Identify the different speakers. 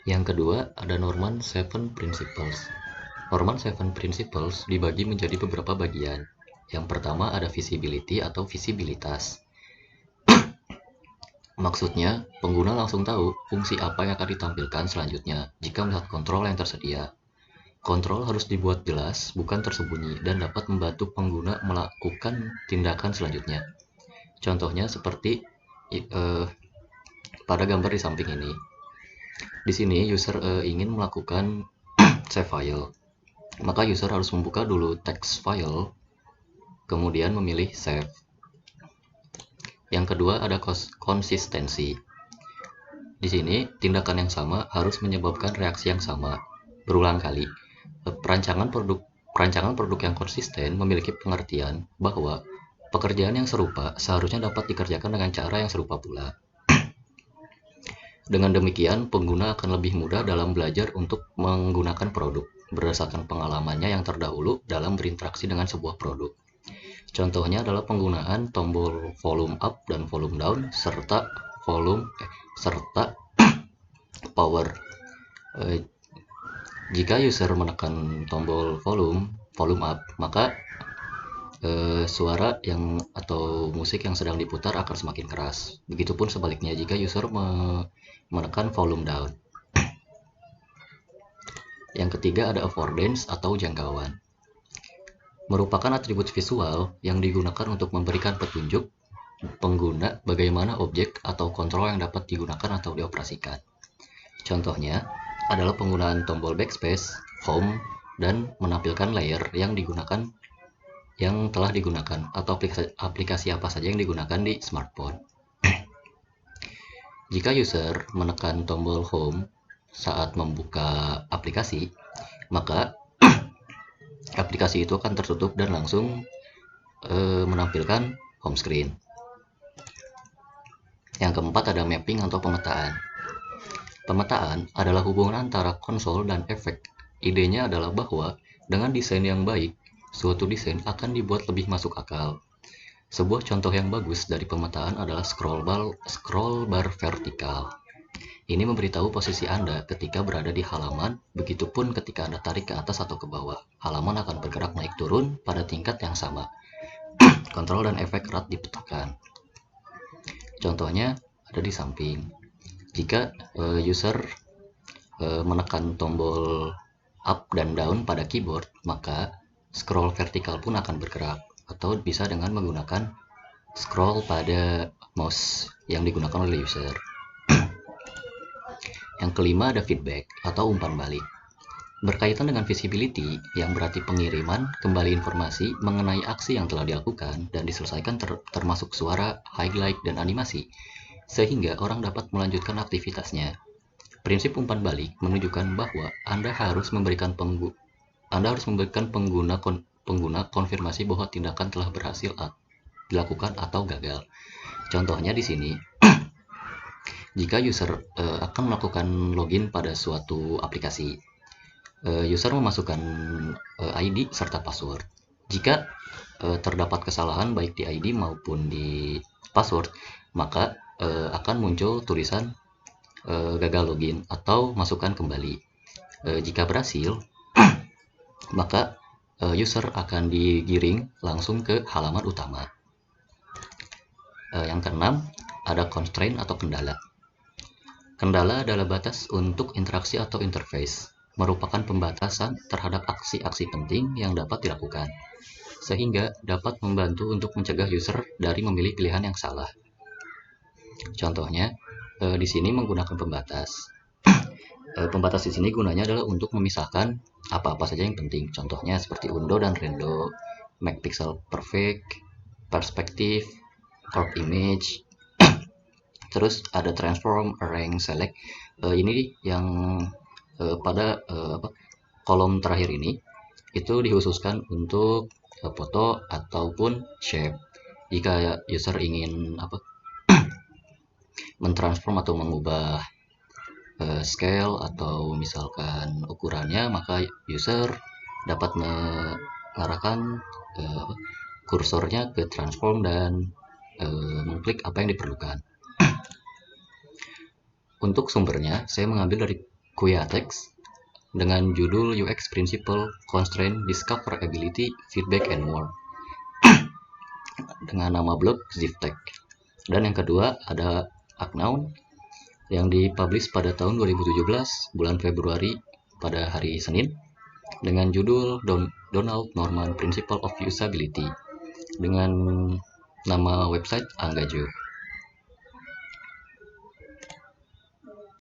Speaker 1: Yang kedua, ada Norman Seven Principles. Norman Seven Principles dibagi menjadi beberapa bagian. Yang pertama ada visibility atau visibilitas. Maksudnya, pengguna langsung tahu fungsi apa yang akan ditampilkan selanjutnya jika melihat kontrol yang tersedia. Kontrol harus dibuat jelas, bukan tersembunyi, dan dapat membantu pengguna melakukan tindakan selanjutnya. Contohnya seperti pada gambar di samping ini. Di sini user ingin melakukan save file. Maka user harus membuka dulu text file, kemudian memilih save. Yang kedua ada konsistensi. Di sini tindakan yang sama harus menyebabkan reaksi yang sama berulang kali. Perancangan produk yang konsisten memiliki pengertian bahwa pekerjaan yang serupa seharusnya dapat dikerjakan dengan cara yang serupa pula. Dengan demikian, pengguna akan lebih mudah dalam belajar untuk menggunakan produk berdasarkan pengalamannya yang terdahulu dalam berinteraksi dengan sebuah produk. Contohnya adalah penggunaan tombol volume up dan volume down serta power. Jika user menekan tombol volume up, maka suara yang atau musik yang sedang diputar akan semakin keras. Begitupun sebaliknya jika user menekan volume down. Yang ketiga ada affordance atau jangkauan. Merupakan atribut visual yang digunakan untuk memberikan petunjuk pengguna bagaimana objek atau kontrol yang dapat digunakan atau dioperasikan. Contohnya adalah penggunaan tombol backspace, home, dan menampilkan layer yang telah digunakan atau aplikasi apa saja yang digunakan di smartphone. Jika user menekan tombol home saat membuka aplikasi, maka aplikasi itu akan tertutup dan langsung menampilkan home screen. Yang keempat ada mapping atau pemetaan. Pemetaan adalah hubungan antara konsol dan efek. Idenya adalah bahwa dengan desain yang baik, suatu desain akan dibuat lebih masuk akal. Sebuah contoh yang bagus dari pemetaan adalah scroll bar vertikal. Ini memberitahu posisi Anda ketika berada di halaman, begitupun ketika Anda tarik ke atas atau ke bawah. Halaman akan bergerak naik turun pada tingkat yang sama. Kontrol dan efek erat dipetakan. Contohnya ada di samping. Jika user menekan tombol up dan down pada keyboard, maka scroll vertikal pun akan bergerak, atau bisa dengan menggunakan scroll pada mouse yang digunakan oleh user. Yang kelima ada feedback atau umpan balik. Berkaitan dengan visibility, yang berarti pengiriman kembali informasi mengenai aksi yang telah dilakukan dan diselesaikan termasuk suara, highlight, dan animasi, sehingga orang dapat melanjutkan aktivitasnya. Prinsip umpan balik menunjukkan bahwa Anda harus memberikan pengguna konfirmasi bahwa tindakan telah berhasil dilakukan atau gagal. Contohnya di sini, jika user akan melakukan login pada suatu aplikasi, user memasukkan ID serta password. Jika terdapat kesalahan baik di ID maupun di password, maka akan muncul tulisan gagal login atau masukkan kembali. Jika berhasil, maka user akan digiring langsung ke halaman utama. Yang keenam, ada constraint atau kendala. Kendala adalah batas untuk interaksi atau interface, merupakan pembatasan terhadap aksi-aksi penting yang dapat dilakukan, sehingga dapat membantu untuk mencegah user dari memilih pilihan yang salah. Contohnya, di sini menggunakan pembatas. Pembatas di sini gunanya adalah untuk memisahkan apa-apa saja yang penting. Contohnya seperti undo dan rendo, make pixel perfect, perspective, crop image. Terus ada transform, arrange, select. Ini yang pada kolom terakhir ini itu dikhususkan untuk foto ataupun shape. Jika user ingin mentransform atau mengubah scale atau misalkan ukurannya, maka user dapat mengarahkan kursornya ke transform dan mengklik apa yang diperlukan. Untuk sumbernya saya mengambil dari Queatex dengan judul UX Principle, Constraint, Discoverability, Feedback, and More dengan nama blog Ziptech. Dan yang kedua ada Aknown yang dipublish pada tahun 2017 bulan Februari pada hari Senin dengan judul Donald Norman Principle of Usability dengan nama website Anggajo.